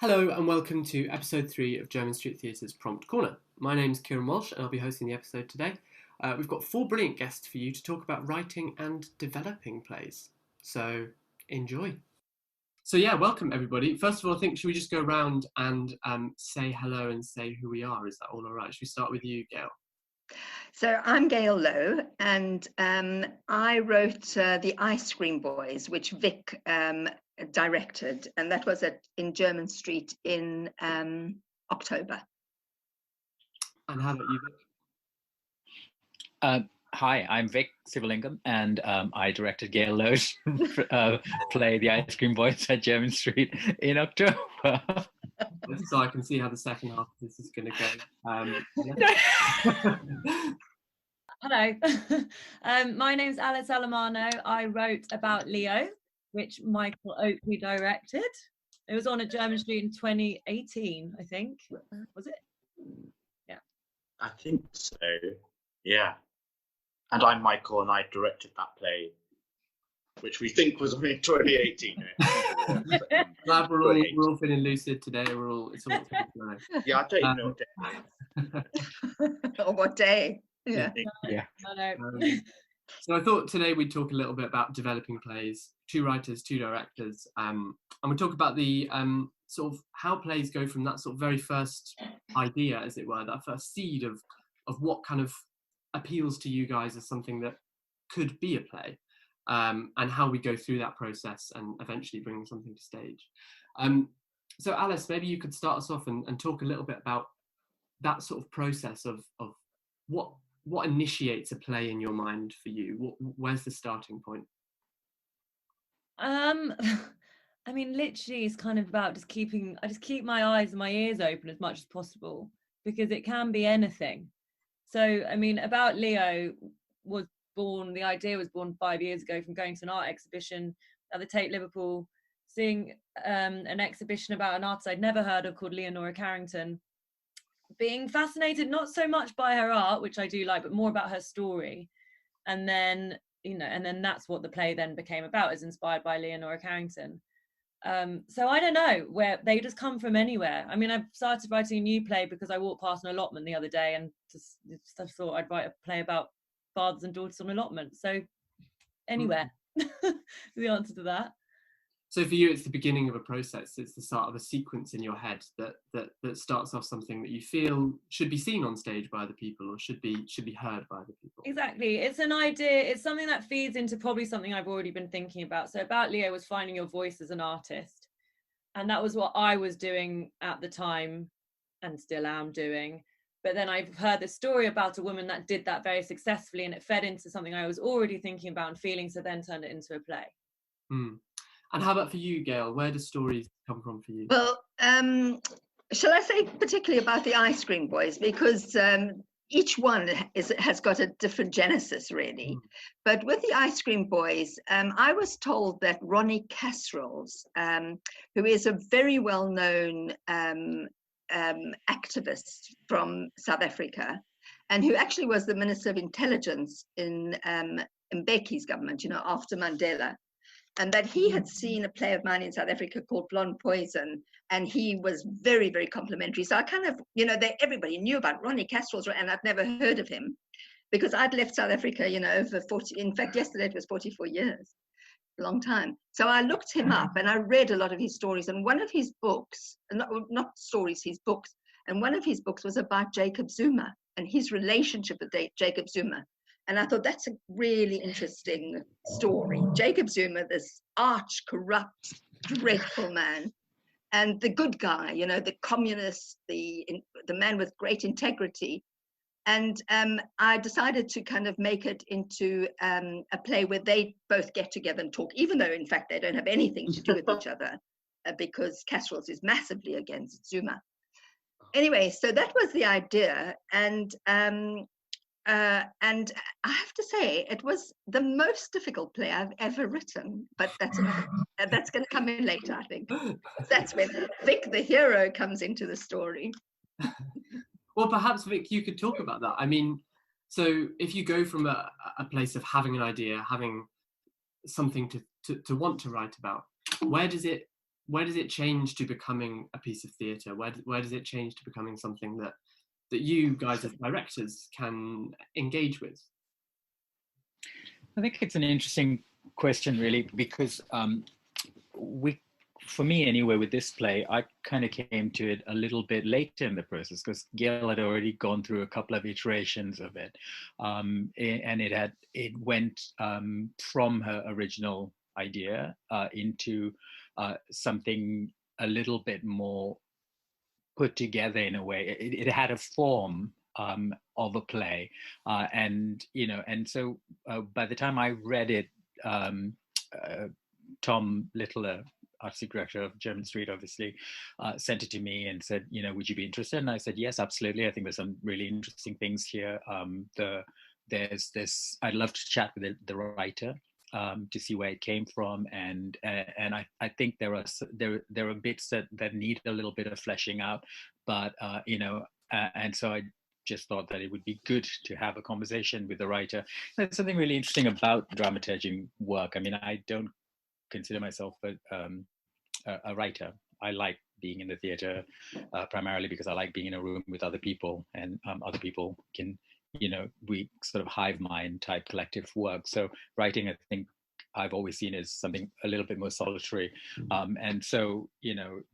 Hello and welcome to episode 3 of Jermyn Street Theatre's Prompt Corner. My name's Ciaran Walsh and I'll be hosting the episode today. We've got 4 brilliant guests for you to talk about writing and developing plays. So enjoy. So welcome everybody. First of all, I think should we just go around and say hello and say who we are? Is that all right? Should we start with you, Gail? So I'm Gail Louw, and I wrote The Ice Cream Boys, which Vic directed, and that was in Jermyn Street in October. And how about you, Vic? Hi, I'm Vic Sivalingam, and I directed Gail Louw's play The Ice Cream Boys at Jermyn Street in October. So I can see how the second half of this is going to go. Hello, my name's Allemano. I wrote about Louw, which Michael Oakley directed. It was on at Jermyn Street in 2018, I think. Was it? Yeah. I think so. Yeah. And I'm Michael, and I directed that play, which we think was only 2018. Glad we're all feeling lucid today. It's all nice. Yeah, I don't even know what day. Or what day? Yeah. So I thought today we'd talk a little bit about developing plays, 2 writers, 2 directors, and we'll talk about the sort of how plays go from that sort of very first idea, as it were, that first seed of what kind of appeals to you guys as something that could be a play, and how we go through that process and eventually bring something to stage. So Alice, maybe you could start us off and talk a little bit about that sort of process of what initiates a play in your mind for you. Where's the starting point? I mean, literally, it's kind of about I just keep my eyes and my ears open as much as possible, because it can be anything. So, I mean, About Louw the idea was born 5 years ago from going to an art exhibition at the Tate Liverpool, seeing an exhibition about an artist I'd never heard of called Leonora Carrington, being fascinated not so much by her art, which I do like, but more about her story. And then, that's what the play then became about, is inspired by Leonora Carrington. So I don't know where they just come from anywhere. I mean, I've started writing a new play because I walked past an allotment the other day and just thought I'd write a play about fathers and daughters on allotment. So anywhere is the answer to that. So for you, it's the beginning of a process. It's the start of a sequence in your head that starts off something that you feel should be seen on stage by other people, or should be heard by other people. Exactly. It's an idea. It's something that feeds into probably something I've already been thinking about. So About Louw was finding your voice as an artist. And that was what I was doing at the time and still am doing. But then I've heard this story about a woman that did that very successfully, and it fed into something I was already thinking about and feeling, so then turned it into a play. And how about for you, Gail? Where do stories come from for you? Well, shall I say particularly about the Ice Cream Boys, because each one has got a different genesis, really. But with the Ice Cream Boys, I was told that Ronnie Casseroles, who is a very well-known activist from South Africa, and who actually was the Minister of Intelligence in Mbeki's government, after Mandela, and that he had seen a play of mine in South Africa called Blonde Poison, and he was very, very complimentary. So I kind of, everybody knew about Ronnie Casseroles, and I'd never heard of him because I'd left South Africa, over 40, in fact, yesterday it was 44 years, a long time. So I looked him up and I read a lot of his stories, and one of his books, not stories, his books, and one of his books was about Jacob Zuma and his relationship with Jacob Zuma. And I thought that's a really interesting story. Jacob Zuma, this arch corrupt, dreadful man, and the good guy, the communist, the man with great integrity. And I decided to kind of make it into a play where they both get together and talk, even though, in fact, they don't have anything to do with each other, because Casseroles is massively against Zuma. Anyway, so that was the idea. And I have to say, it was the most difficult play I've ever written, but that's going to come in later, I think. That's when Vic, the hero, comes into the story. Well, perhaps, Vic, you could talk about that. I mean, so if you go from a place of having an idea, having something to want to write about, where does it where does it change to becoming a piece of theatre? Where does it change to becoming something that you guys as directors can engage with? I think it's an interesting question, really, because for me anyway, with this play, I kind of came to it a little bit later in the process, because Gail had already gone through a couple of iterations of it, and it went from her original idea into something a little bit more put together in a way. It had a form of a play, and so by the time I read it, Tom Littler, artistic director of Jermyn Street, obviously, sent it to me and said, would you be interested? And I said, yes, absolutely. I think there's some really interesting things here. There's this. I'd love to chat with the writer to see where it came from, and I think there are bits that need a little bit of fleshing out, but and so I just thought that it would be good to have a conversation with the writer. There's something really interesting about dramaturging work. I mean, I don't consider myself a writer. I like being in the theatre primarily because I like being in a room with other people, and other people can, we sort of hive mind type collective work. So writing, I think I've always seen as something a little bit more solitary. And so,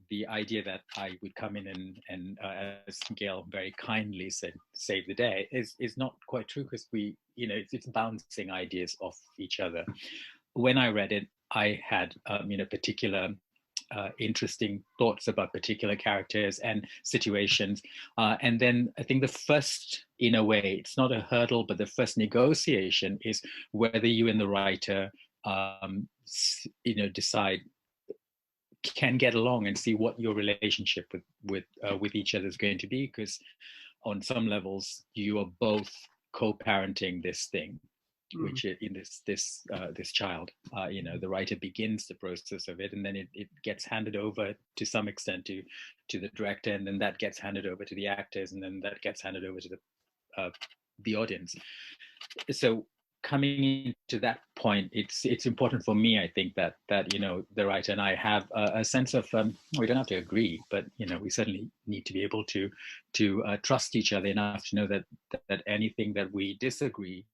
the idea that I would come in and as Gail very kindly said, save the day is not quite true, because it's bouncing ideas off each other. When I read it, I had, particular interesting thoughts about particular characters and situations. And then I think the first, in a way, it's not a hurdle, but the first negotiation is whether you and the writer, decide, can get along and see what your relationship with each other is going to be. Because on some levels, you are both co-parenting this thing, which in this child, the writer begins the process of it, and then it gets handed over to some extent to the director, and then that gets handed over to the actors, and then that gets handed over to the audience. So coming into that point, it's important for me, I think, that the writer and I have a sense of, we don't have to agree, but we certainly need to be able to trust each other enough to know that anything that we disagree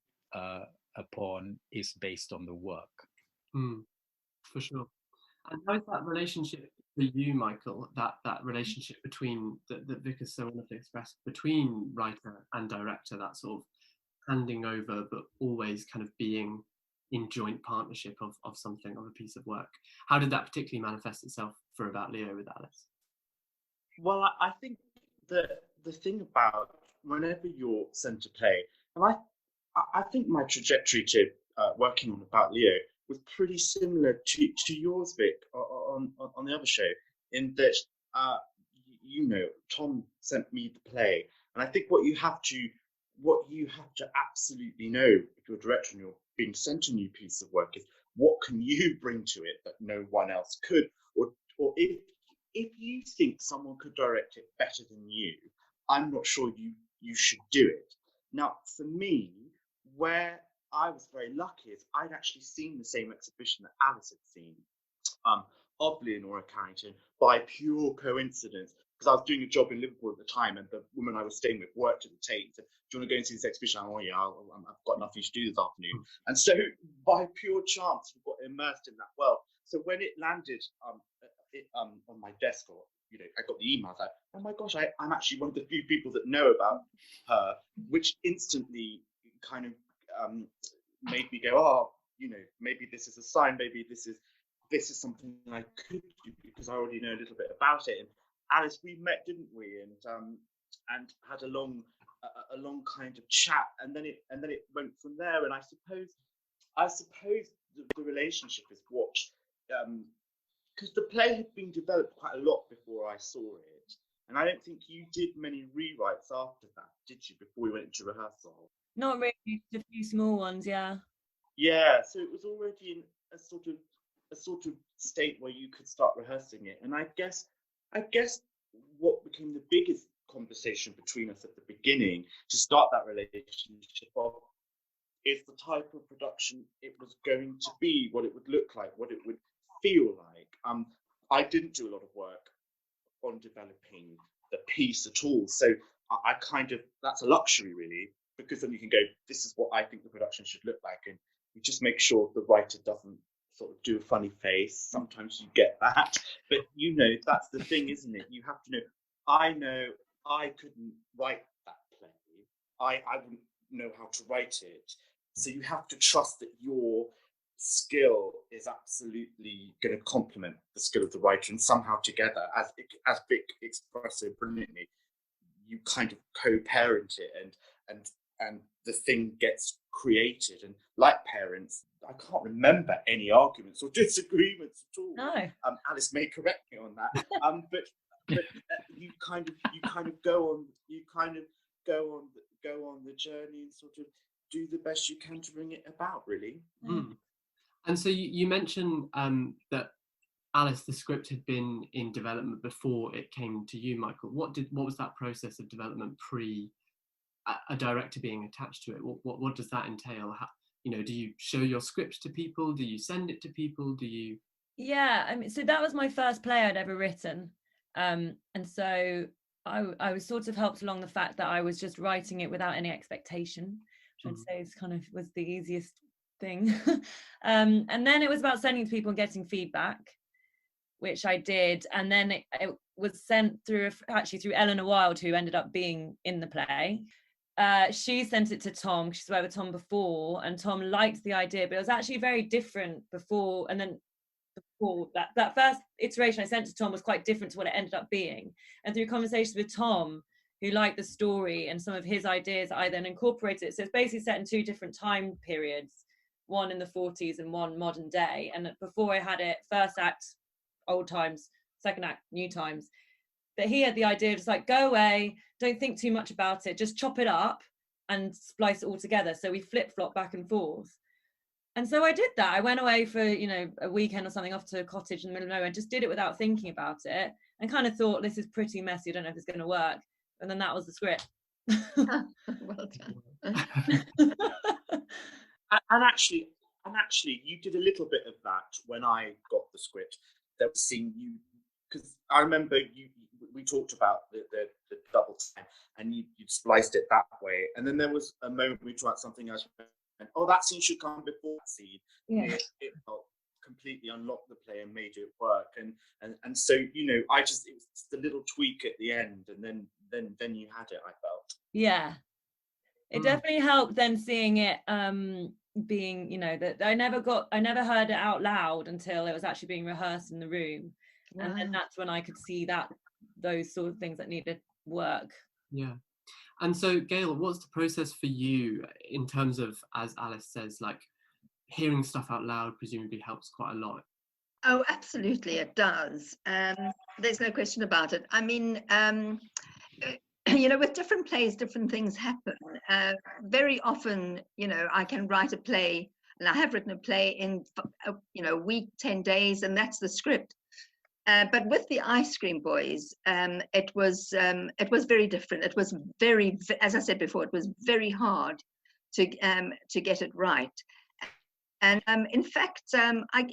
upon is based on the work. For sure. And how is that relationship for you, Michael, that relationship between that Vickers so wonderfully expressed, between writer and director, that sort of handing over but always kind of being in joint partnership of something, of a piece of work? How did that particularly manifest itself for About Leo with Alice? Well, I think the thing about whenever you're sent to play, and I think my trajectory to working on About Leo was pretty similar to yours, Vic, on the other show, in that Tom sent me the play, and I think what you have to absolutely know if you're a director and you're being sent a new piece of work is what can you bring to it that no one else could, or if you think someone could direct it better than you, I'm not sure you should do it. Now, for me, where I was very lucky is I'd actually seen the same exhibition that Alice had seen of Leonora Carrington by pure coincidence, because I was doing a job in Liverpool at the time, and the woman I was staying with worked at the Tate and said, do you want to go and see this exhibition? Oh yeah, I've got nothing to do this afternoon. And so by pure chance, we got immersed in that world. So when it landed on my desk, or I got the email, I was like, oh my gosh, I'm actually one of the few people that know about her, which instantly kind of made me go, oh, maybe this is a sign, maybe this is something I could do, because I already know a little bit about it. And Alice, we met, didn't we? And had a long kind of chat, and then it went from there. And I suppose the relationship is what, because the play had been developed quite a lot before I saw it, and I don't think you did many rewrites after that, did you? Before we went into rehearsal? Not really, just a few small ones, yeah. Yeah, so it was already in a sort of state where you could start rehearsing it. And I guess what became the biggest conversation between us at the beginning to start that relationship of is the type of production it was going to be, what it would look like, what it would feel like. I didn't do a lot of work on developing the piece at all. So I kind of, that's a luxury really, because then you can go, this is what I think the production should look like, and you just make sure the writer doesn't sort of do a funny face. Sometimes you get that, but you know, that's the thing, isn't it? You have to know I couldn't write that play. I wouldn't know how to write it. So you have to trust that your skill is absolutely going to complement the skill of the writer, and somehow together, as Vic expressed so brilliantly, you kind of co-parent it, and the thing gets created. And like parents, I can't remember any arguments or disagreements at all. No. Alice may correct me on that. But you kind of go on the journey and sort of do the best you can to bring it about, really. Mm. And so you mentioned that Alice, the script had been in development before it came to you, Michael. What was that process of development pre a director being attached to it? What does that entail? How, do you show your script to people? Do you send it to people? Do you? Yeah, I mean, so that was my first play I'd ever written, and so I was sort of helped along the fact that I was just writing it without any expectation, which I'd say is kind of was the easiest thing. And then it was about sending to people and getting feedback, which I did, and then it was sent through Eleanor Wilde, who ended up being in the play. She sent it to Tom. She's worked with Tom before, and Tom liked the idea, but it was actually very different before. And then before that first iteration I sent to Tom was quite different to what it ended up being. And through conversations with Tom, who liked the story and some of his ideas, I then incorporated it. So it's basically set in two different time periods, one in the 40s and one modern day. And before I had it, first act, old times, second act, new times. But he had the idea of just like, go away, don't think too much about it, just chop it up and splice it all together. So we flip-flop back and forth. And so I did that. I went away for, a weekend or something off to a cottage in the middle of nowhere and just did it without thinking about it, and kind of thought, this is pretty messy, I don't know if it's going to work. And then that was the script. Well done. And actually, you did a little bit of that when I got the script. There was seeing you, because I remember we talked about the double time, and you spliced it that way. And then there was a moment we tried something else. And, that scene should come before that scene. Yeah. It felt completely unlocked the play and made it work. And so it was just a little tweak at the end, and then you had it. I felt. Yeah, it definitely helped then seeing it being that I never heard it out loud until it was actually being rehearsed in the room. Wow. And then that's when I could see that those sort of things that needed work. Yeah. And so Gail, what's the process for you in terms of, as Alice says, like hearing stuff out loud presumably helps quite a lot? Oh, absolutely, it does. There's no question about it. I mean, with different plays, different things happen. Very often, I can write a play, and I have written a play in, a week, 10 days, and that's the script. But with the Ice Cream Boys, it was very different. It was very, as I said before, it was very hard to get it right. And in fact, I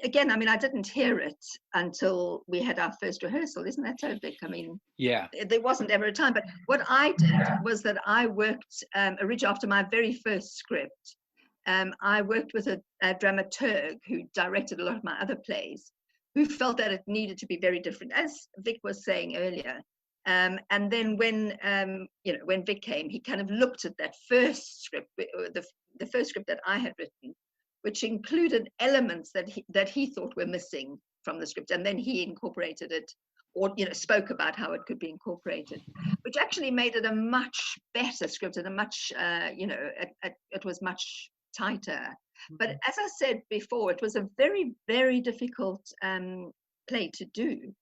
didn't hear it until we had our first rehearsal. Isn't that so, Vic? I mean, yeah, there wasn't ever a time. But what I did was that I worked originally after my very first script. I worked with a dramaturg who directed a lot of my other plays, who felt that it needed to be very different, as Vic was saying earlier. And then when Vic came, he kind of looked at that first script, the first script that I had written, which included elements that he thought were missing from the script, and then he incorporated it, or spoke about how it could be incorporated, which actually made it a much better script and a much it was much tighter. But as I said before, it was a very, very difficult play to do,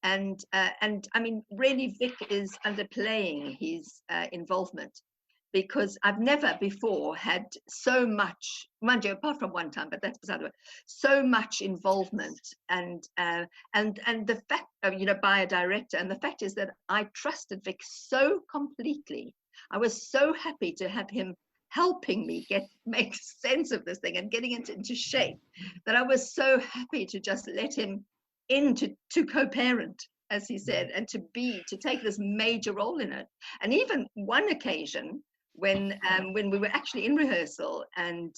and I mean, really, Vic is underplaying his involvement, because I've never before had so much, mind you, apart from one time, but that's beside the way, so much involvement and the fact of, by a director. And the fact is that I trusted Vic so completely. I was so happy to have him helping me make sense of this thing and getting it into shape, that I was so happy to just let him in to co-parent, as he said, and to take this major role in it. And even one occasion when we were actually in rehearsal, and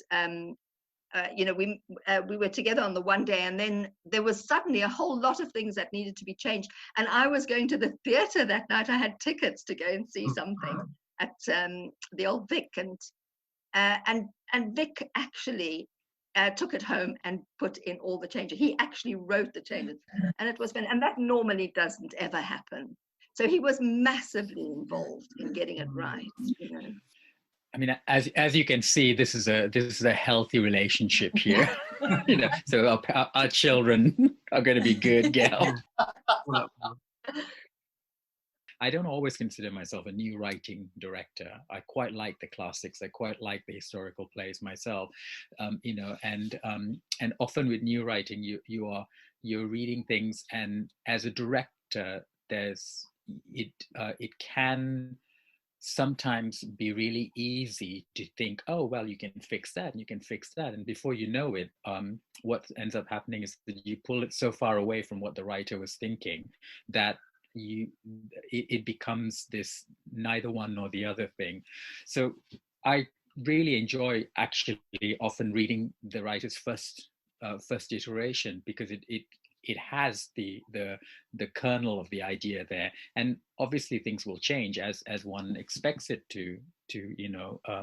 we were together on the one day, and then there was suddenly a whole lot of things that needed to be changed. And I was going to the theatre that night. I had tickets to go and see something at the old Vic, and Vic actually took it home and put in all the changes. He actually wrote the changes, and it was fun. And that normally doesn't ever happen. So he was massively involved in getting it right. I mean, as you can see, this is a healthy relationship here. So our children are going to be good, Gail. I don't always consider myself a new writing director. I quite like the classics. I quite like the historical plays myself, and often with new writing, you're reading things, and as a director, it can sometimes be really easy to think, oh, well, you can fix that and you can fix that, and before you know it, what ends up happening is that you pull it so far away from what the writer was thinking that it becomes this neither one nor the other thing. So I really enjoy actually often reading the writer's first iteration, because it has the kernel of the idea there, and obviously things will change as one expects it to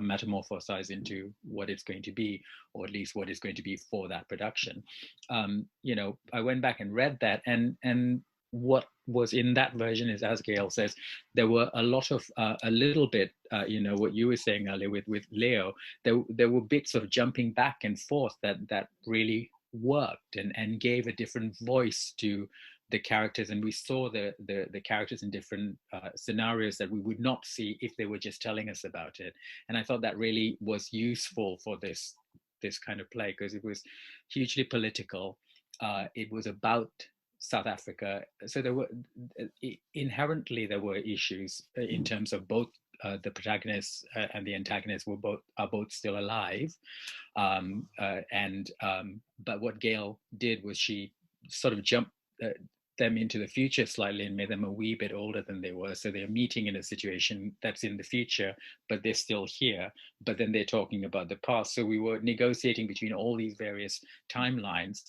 metamorphosize into what it's going to be, or at least what it's going to be for that production. I went back and read that, and what was in that version is, as Gail says, there were a lot of a little bit, what you were saying earlier with Louw, there were bits of jumping back and forth that really worked and gave a different voice to the characters, and we saw the characters in different scenarios that we would not see if they were just telling us about it. And I thought that really was useful for this kind of play, because it was hugely political. It was about South Africa, so there were inherently issues in terms of both the protagonists and the antagonists are both still alive, but what Gail did was she sort of jumped them into the future slightly and made them a wee bit older than they were. So they're meeting in a situation that's in the future, but they're still here. But then they're talking about the past. So we were negotiating between all these various timelines,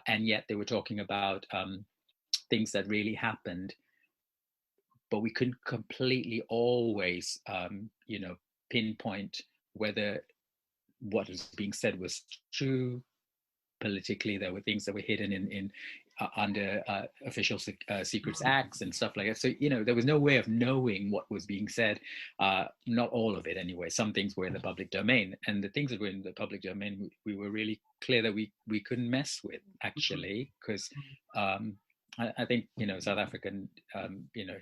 and yet they were talking about things that really happened. But we couldn't completely always, pinpoint whether what was being said was true. Politically, there were things that were hidden in under official secrets acts and stuff like that. So there was no way of knowing what was being said. Not all of it, anyway. Some things were in the public domain, and the things that were in the public domain, we were really clear that we couldn't mess with, actually, because I think South African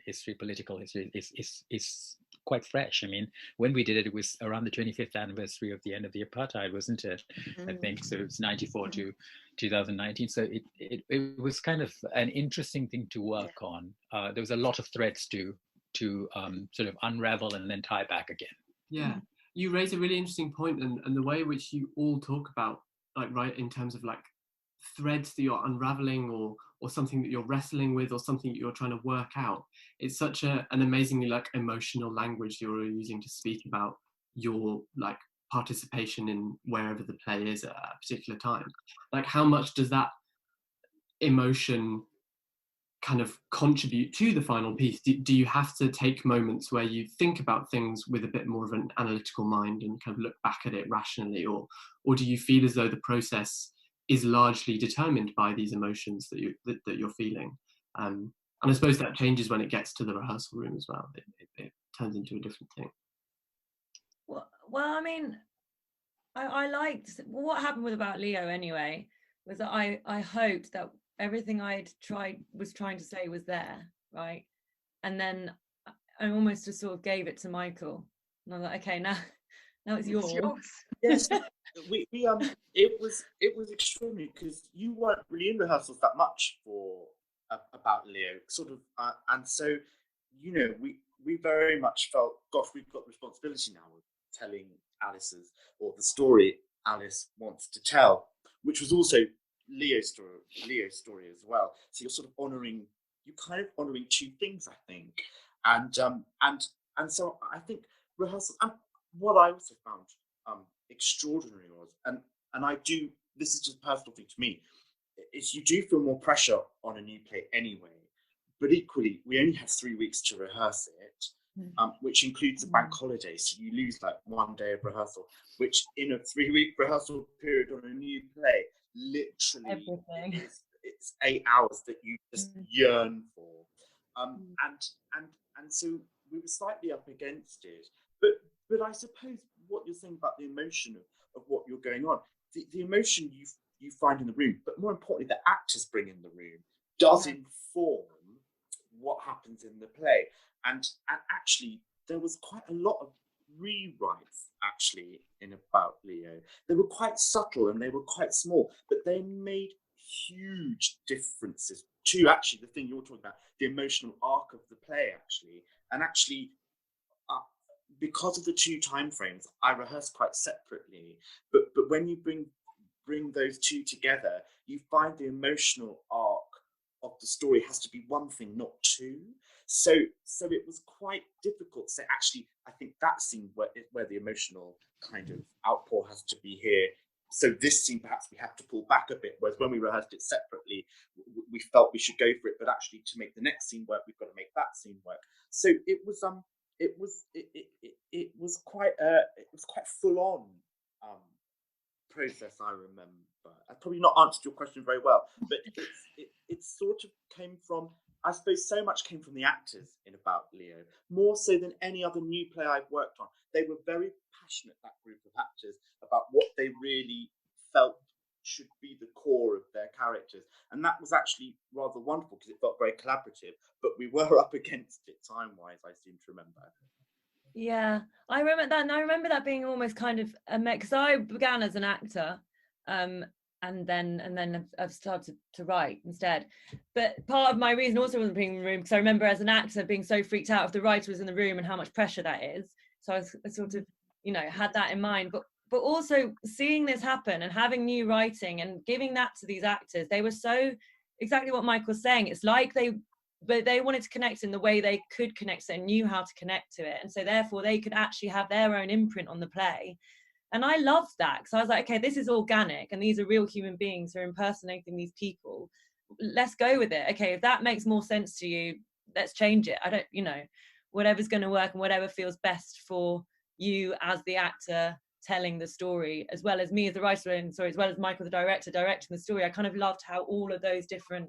history, political history, is quite fresh. I mean, when we did it, it was around the 25th anniversary of the end of the apartheid, wasn't it? I think so. It's 94 to 2019. So it was kind of an interesting thing to work on. There was a lot of threads to sort of unravel and then tie back again. Yeah, you raise a really interesting point, and the way in which you all talk about, right, in terms of threads that you're unraveling, or something that you're wrestling with, or something that you're trying to work out. It's such an amazingly emotional language you're using to speak about your participation in wherever the play is at a particular time. How much does that emotion kind of contribute to the final piece? Do you have to take moments where you think about things with a bit more of an analytical mind and kind of look back at it rationally, or do you feel as though the process is largely determined by these emotions that you're feeling? And I suppose that changes when it gets to the rehearsal room as well. It turns into a different thing. Well, I mean, I liked what happened with About Louw anyway, was that I hoped that everything I was trying to say was there, right? And then I almost just sort of gave it to Michael, and I was like, okay, now it's yours. Yes, it was extraordinary, because you weren't really in rehearsals that much for About Louw, sort of, and so we very much felt, gosh, we've got responsibility now of telling Alice's, or the story Alice wants to tell, which was also Leo's story as well. So you're sort of kind of honouring two things, I think, and so I think rehearsal. And what I also found extraordinary was, and I do. This is just a personal thing to me. Is you do feel more pressure on a new play anyway, but equally we only have 3 weeks to rehearse it, which includes a bank holiday, so you lose like 1 day of rehearsal, which in a 3-week rehearsal period on a new play, literally it's 8 hours that you just yearn for, and so we were slightly up against it, but I suppose what you're saying about the emotion of what you're going on, the emotion you find in the room, but more importantly, the actors bring in the room, does inform what happens in the play. And actually, there was quite a lot of rewrites, actually, in About Leo. They were quite subtle and they were quite small, but they made huge differences to, actually, the thing you're talking about, the emotional arc of the play, actually. And actually, because of the two time frames, I rehearsed quite separately. But when you bring those two together, you find the emotional arc of the story has to be one thing, not two. So it was quite difficult to say, actually, I think that scene where the emotional kind of outpour has to be here. So this scene, perhaps we have to pull back a bit, whereas when we rehearsed it separately, we felt we should go for it, but actually to make the next scene work, we've got to make that scene work. So it was quite full on process, I remember. I probably not answered your question very well, but it sort of came from, I suppose, so much came from the actors in About Leo, more so than any other new play I've worked on. They were very passionate, that group of actors, about what they really felt should be the core of their characters. And that was actually rather wonderful because it felt very collaborative, but we were up against it time-wise, I seem to remember. Yeah, I remember that, and I remember that being almost kind of a mix. Because I began as an actor, and then I've started to write instead. But part of my reason also wasn't being in the room because I remember as an actor being so freaked out if the writer was in the room and how much pressure that is. So I sort of, had that in mind. But also seeing this happen and having new writing and giving that to these actors, they were so exactly what Mike was saying. It's like but they wanted to connect in the way they could connect, so they knew how to connect to it. And so therefore they could actually have their own imprint on the play. And I loved that because I was like, okay, this is organic and these are real human beings who are impersonating these people. Let's go with it. Okay, if that makes more sense to you, let's change it. I don't, whatever's going to work and whatever feels best for you as the actor telling the story, as well as me as the writer, and sorry, as well as Michael the director directing the story. I kind of loved how all of those different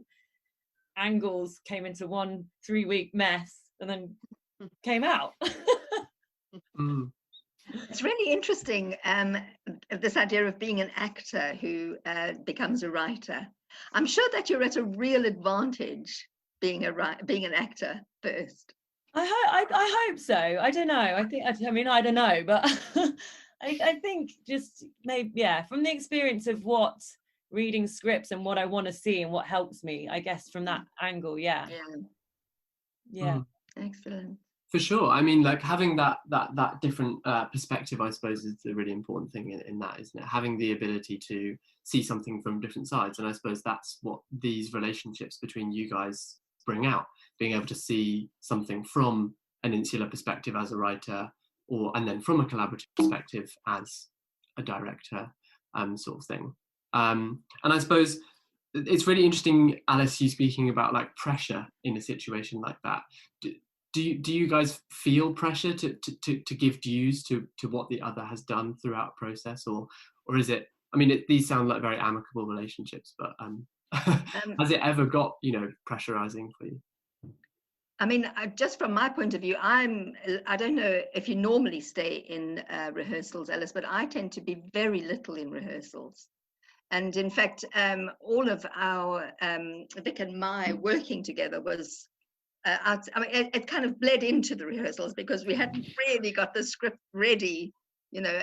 angles came into one 3-week mess and then came out. It's really interesting, this idea of being an actor who becomes a writer. I'm sure that you're at a real advantage being an actor first. I hope so. I don't know. I don't know, but I think just maybe, from the experience of what reading scripts and what I want to see and what helps me, I guess, from that angle. Yeah. Excellent. For sure. I mean, like having that different perspective, I suppose, is the really important thing in that, isn't it? Having the ability to see something from different sides. And I suppose that's what these relationships between you guys bring out, being able to see something from an insular perspective as a writer, and then from a collaborative perspective as a director, sort of thing. And I suppose it's really interesting, Alice, you speaking about like pressure in a situation like that. Do you guys feel pressure to give dues to what the other has done throughout the process, or is it? I mean, these sound like very amicable relationships, but has it ever got pressurizing for you? I mean, just from my point of view, I don't know if you normally stay in rehearsals, Alice, but I tend to be very little in rehearsals. And in fact, all of our Vic and my working together was. It kind of bled into the rehearsals because we hadn't really got the script ready,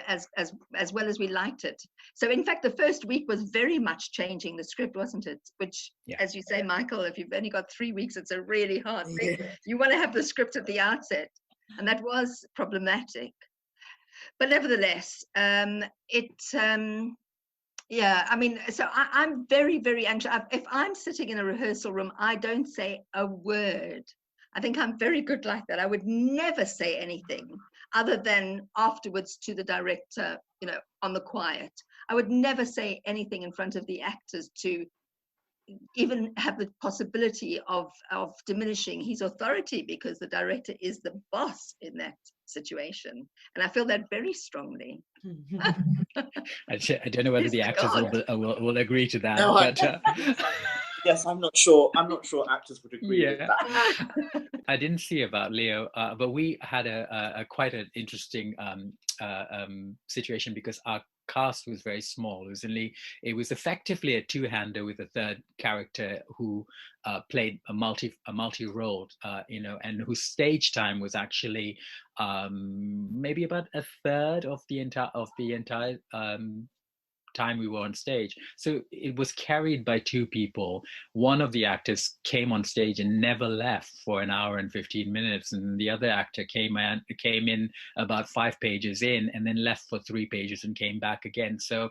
as well as we liked it. So in fact, the first week was very much changing the script, wasn't it? Which, as you say, Michael, if you've only got 3 weeks, it's a really hard thing. You want to have the script at the outset, and that was problematic. But nevertheless, Yeah, I mean, so I'm very, very anxious. If I'm sitting in a rehearsal room, I don't say a word. I think I'm very good like that. I would never say anything other than afterwards to the director, you know, on the quiet. I would never say anything in front of the actors to even have the possibility of diminishing his authority, because the director is the boss in that situation. And I feel that very strongly. I don't know whether He's the the actors god. will agree to that, No, but yes, I'm not sure. I'm not sure actors would agree with yeah. that. I didn't see about Louw, but we had a quite an interesting situation, because our cast was very small. It was effectively a two-hander with a third character who played a multi role, and whose stage time was actually maybe about a third of the entire time we were on stage. So it was carried by two people. One of the actors came on stage and never left for an hour and 15 minutes, and the other actor came in about 5 pages in and then left for 3 pages and came back again. So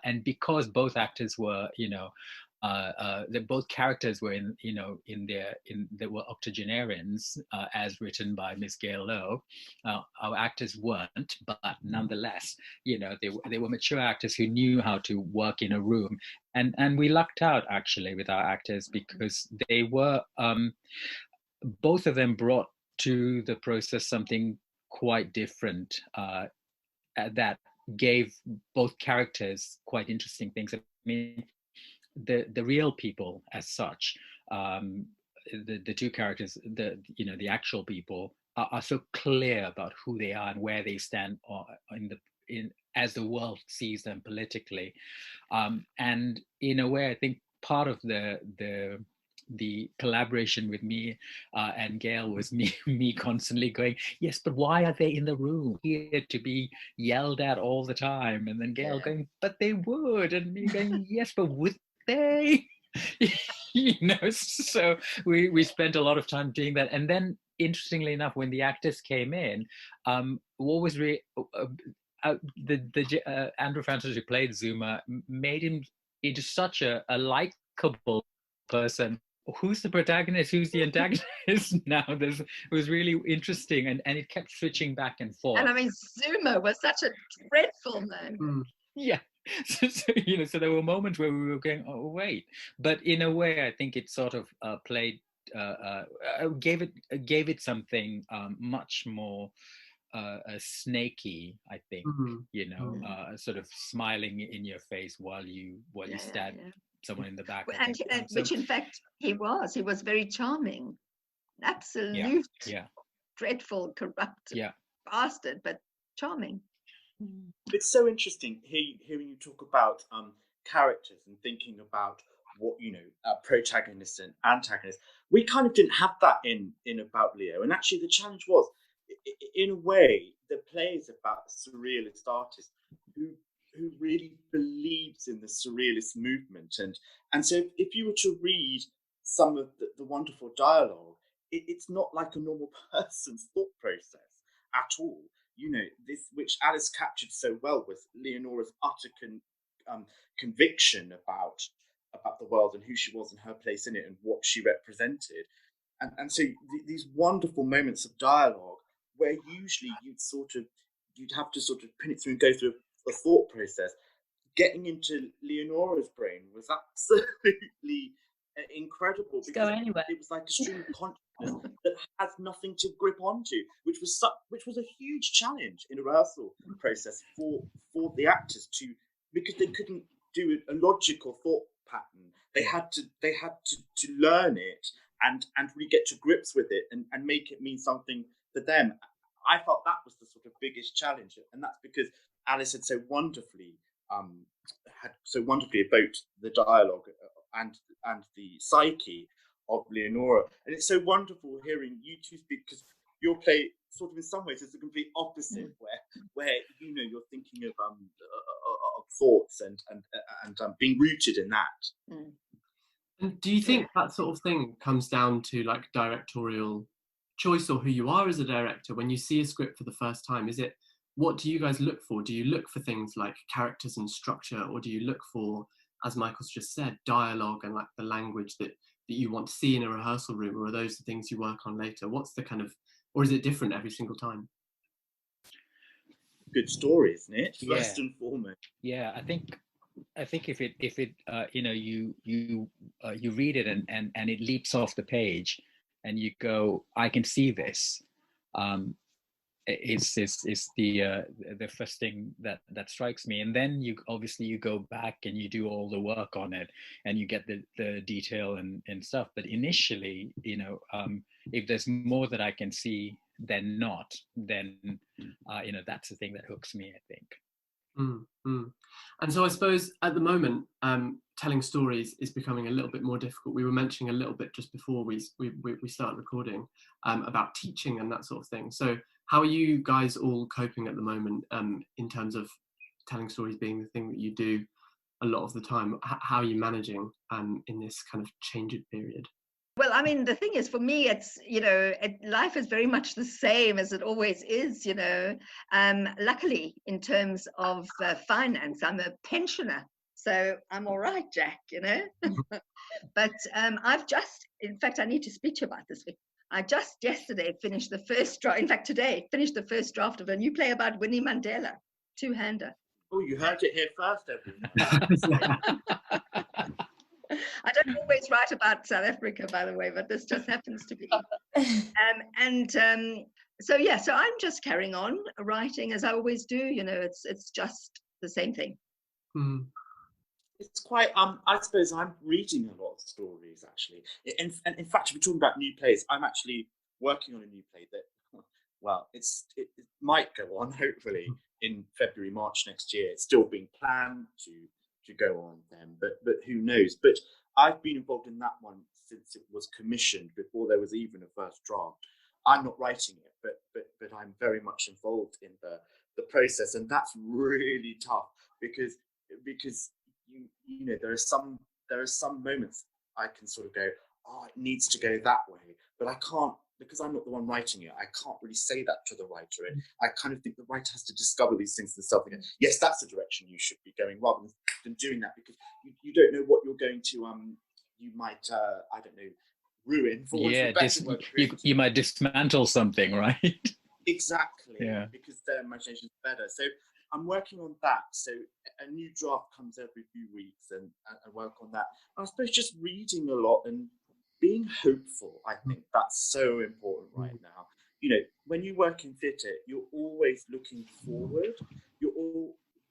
and because both actors were, both characters were they were octogenarians, as written by Miss Gail Louw. Our actors weren't, but nonetheless, they were mature actors who knew how to work in a room, and we lucked out actually with our actors, because they were both of them brought to the process something quite different, that gave both characters quite interesting things. I mean, the real people as such, the two characters, the actual people are so clear about who they are and where they stand as the world sees them politically, and in a way, I think part of the collaboration with me and Gail was me constantly going, yes, but why are they in the room here to be yelled at all the time? And then Gail going, but they would, and me going, yes, but would they? So we spent a lot of time doing that. And then, interestingly enough, when the actors came in, what was really Andrew Francis, who played Zuma, made him into such a likable person. Who's the protagonist? Who's the antagonist? Now, it was really interesting, and it kept switching back and forth. And I mean, Zuma was such a dreadful name. Yeah. So there were moments where we were going, oh wait, but in a way, I think it sort of played, gave it something much more snaky, I think. Sort of smiling in your face while you stab someone in the back. And which in fact he was very charming, absolute dreadful, corrupt bastard, but charming. It's so interesting hearing you talk about characters and thinking about what protagonists and antagonists. We kind of didn't have that in About Leo, and actually the challenge was, in a way, the play is about a surrealist artist who really believes in the surrealist movement, and so if you were to read some of the wonderful dialogue, it's not like a normal person's thought process at all. This, which Alice captured so well, was Leonora's utter conviction about the world and who she was and her place in it and what she represented. And so these wonderful moments of dialogue, where usually you'd have to sort of pin it through and go through a thought process. Getting into Leonora's brain was absolutely incredible, because it was like a stream of consciousness that has nothing to grip onto, which was a huge challenge in a rehearsal process for the actors because they couldn't do a logical thought pattern. They had to learn it and really get to grips with it and make it mean something for them. I felt that was the sort of biggest challenge, and that's because Alice had so wonderfully evoked the dialogue and the psyche of Leonora. And it's so wonderful hearing you two speak, because your play sort of in some ways is the complete opposite, where you're thinking of thoughts and being rooted in that. And do you think that sort of thing comes down to like directorial choice, or who you are as a director when you see a script for the first time? Is it what do you guys look for? Do you look for things like characters and structure, or do you look for, as Michael's just said, dialogue and like the language that you want to see in a rehearsal room, or are those the things you work on later? What's the kind of, or is it different every single time? Good story, isn't it? Yeah. First and foremost. Yeah, I think if it you know, you read it and it leaps off the page and you go, I can see this. It's the first thing that strikes me, and then you go back and you do all the work on it and you get the detail and stuff. But initially, you know, if there's more that I can see than not, then you know, that's the thing that hooks me, I think. And so I suppose at the moment, telling stories is becoming a little bit more difficult. We were mentioning a little bit just before we started recording about teaching and that sort of thing. So how are you guys all coping at the moment in terms of telling stories being the thing that you do a lot of the time? How are you managing in this kind of changed period? Well, I mean, the thing is, for me, it's, you know, life is very much the same as it always is, you know. Luckily, in terms of finance, I'm a pensioner, so I'm all right, Jack, you know. But I've just, in fact, I need to speak to you about this. I just yesterday finished the first draft, in fact, today, finished the first draft of a new play about Winnie Mandela, two-hander. Oh, you heard it here first, everyone. I don't always write about South Africa, by the way, but this just happens to be. So yeah, so I'm just carrying on writing as I always do. You know, it's just the same thing. It's quite. I suppose I'm reading a lot of stories actually. In fact, if we're talking about new plays, I'm actually working on a new play that, well, it might go on hopefully in February, March next year. It's still being planned to go on then, but who knows. But I've been involved in that one since it was commissioned, before there was even a first draft. I'm not writing it, but I'm very much involved in the process, and that's really tough because you know, there are some moments I can sort of go, oh, it needs to go that way, but I can't, because I'm not the one writing it. I can't really say that to the writer, and I kind of think the writer has to discover these things themselves and go, yes, that's the direction you should be going, rather than doing that, because you don't know what you're going to you might I don't know, ruin, for you might dismantle something, right? Exactly. Yeah. Because their imagination is better. So I'm working on that. So a new draft comes every few weeks, and work on that. I suppose just reading a lot and being hopeful. I think that's so important right now. You know, when you work in theatre, you're always looking forward.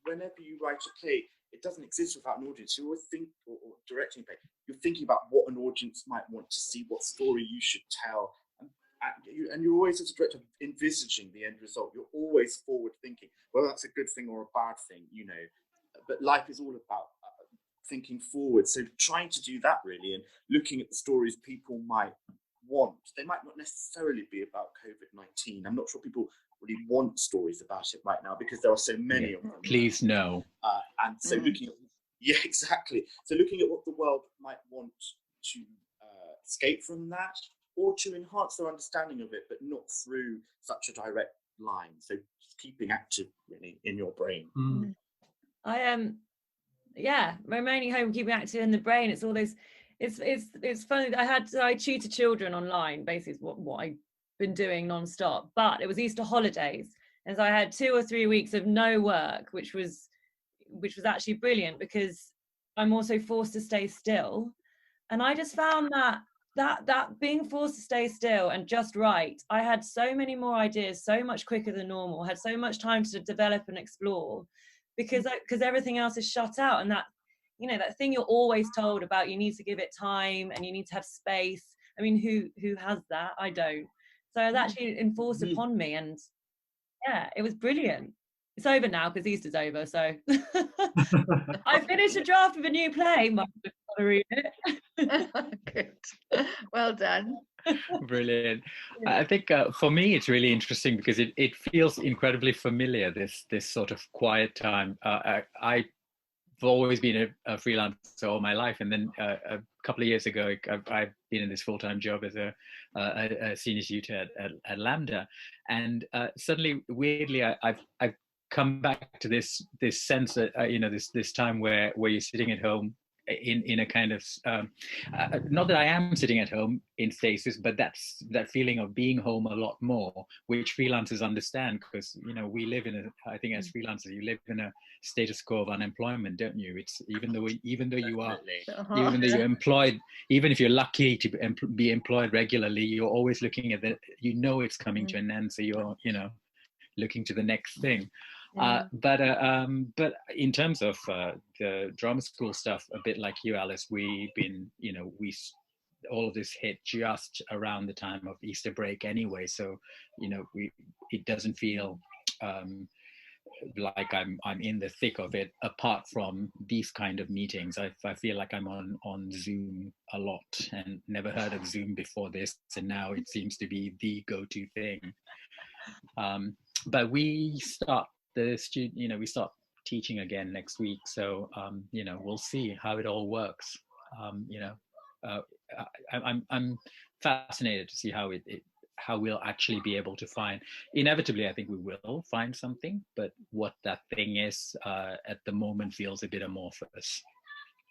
Whenever you write a play, it doesn't exist without an audience. You always think, or directing a play, you're thinking about what an audience might want to see, what story you should tell. And you're always, as a director, envisaging the end result. You're always forward thinking, whether that's a good thing or a bad thing, you know. But life is all about thinking forward. So trying to do that really, and looking at the stories people might want. They might not necessarily be about COVID-19. I'm not sure people really want stories about it right now, because there are so many of them. Please no. And so looking at, yeah, exactly. So looking at what the world might want to escape from that, or to enhance their understanding of it, but not through such a direct line. So just keeping active really in your brain. I am remaining home, keeping active in the brain. It's all those, it's funny that I tutor children online, basically what I've been doing non-stop, but it was Easter holidays, and so I had 2 or 3 weeks of no work, which was actually brilliant, because I'm also forced to stay still. And I just found that being forced to stay still and just write, I had so many more ideas so much quicker than normal, had so much time to develop and explore, because everything else is shut out. And that, you know, that thing you're always told about, you need to give it time and you need to have space. I mean, who has that? I don't. So it was actually enforced upon me, and yeah, it was brilliant. It's over now because Easter's over, so I finished a draft of a new play. Might just want to read it. Good. Well done. Brilliant. I think for me it's really interesting because it feels incredibly familiar, this sort of quiet time. I've always been a freelancer all my life, and then a couple of years ago I've been in this full-time job as a senior tutor at Lambda, and suddenly, weirdly, I've come back to this sense that this time where you're sitting at home in a kind of not that I am sitting at home in stasis, but that's that feeling of being home a lot more, which freelancers understand, because we live in I think as freelancers you live in a status quo of unemployment, don't you? It's even though you are even though you're employed, even if you're lucky to be employed regularly, you're always looking at it's coming to an end, so you're looking to the next thing. But in terms of the drama school stuff, a bit like you, Alice, we've been, all of this hit just around the time of Easter break anyway. So, it doesn't feel like I'm in the thick of it. Apart from these kind of meetings, I feel like I'm on Zoom a lot, and never heard of Zoom before this, and now it seems to be the go-to thing. But we start we start teaching again next week, so we'll see how it all works. I'm fascinated to see how we'll actually be able to find. Inevitably, I think we will find something, but what that thing is at the moment feels a bit amorphous.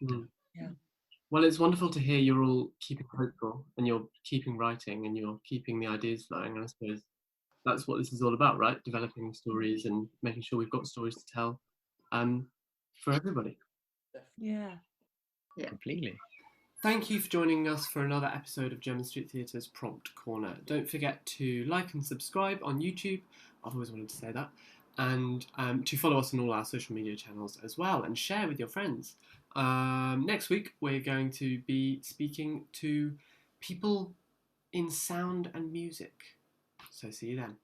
Yeah. Well, it's wonderful to hear you're all keeping hopeful, and you're keeping writing, and you're keeping the ideas flowing. And I suppose that's what this is all about, right? Developing stories and making sure we've got stories to tell for everybody. Yeah. Completely. Thank you for joining us for another episode of Jermyn Street Theatre's Prompt Corner. Don't forget to like and subscribe on YouTube. I've always wanted to say that. And to follow us on all our social media channels as well, and share with your friends. Next week, we're going to be speaking to people in sound and music. So see you then.